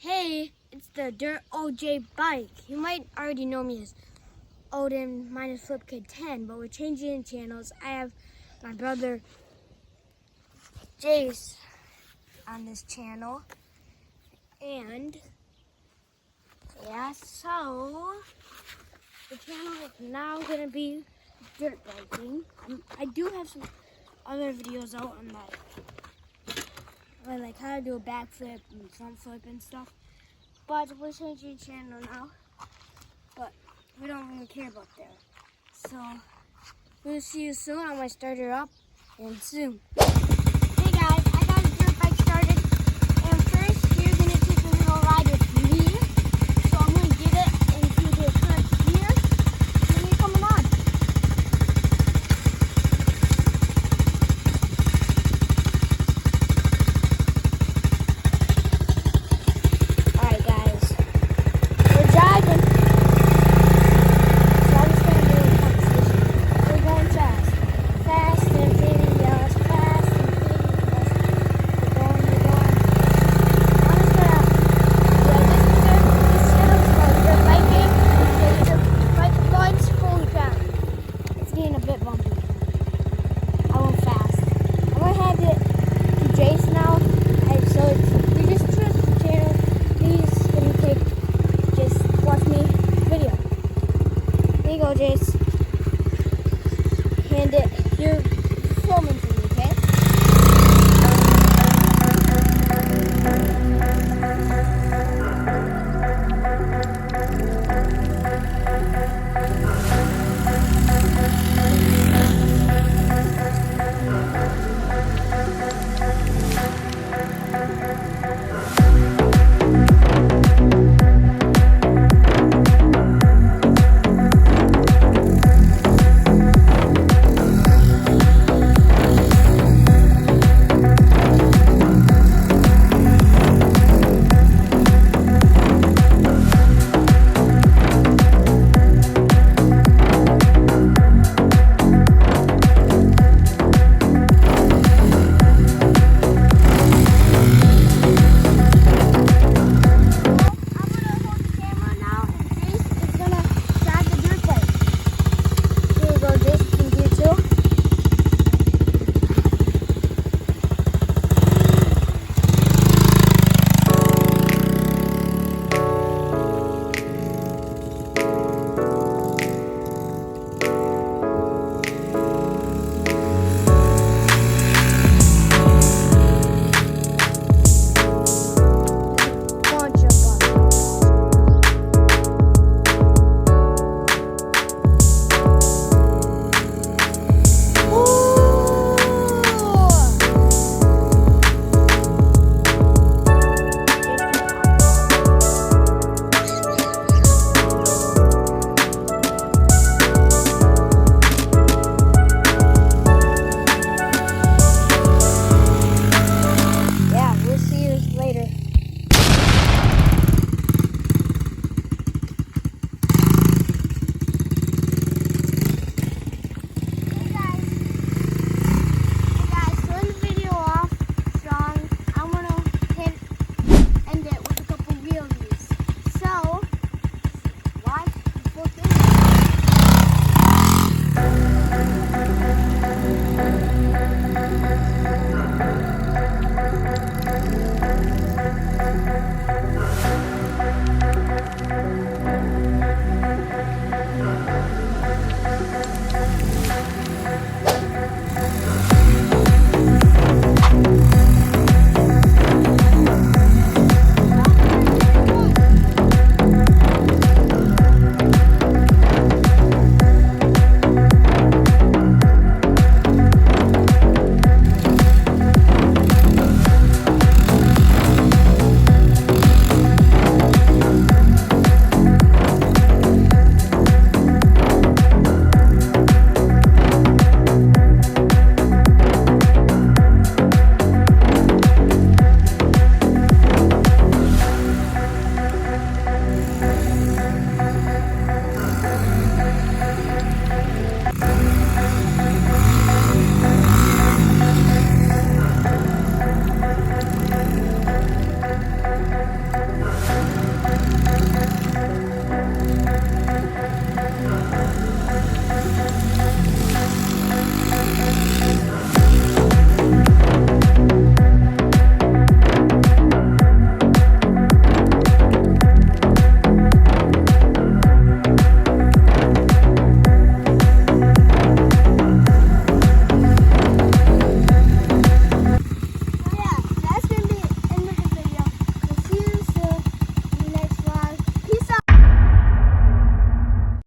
Hey, it's the Dirt OJ bike. You might already know me as Odin minus Flip Kid 10, but we're changing channels. I have my brother Jace on this channel, and yeah, so the channel is now gonna be dirt biking. I do have some other videos out on that, like how to do a backflip and front flip and stuff. But we're changing channel now. But we don't really care about that. So we'll see you soon. I'm gonna start her up and soon.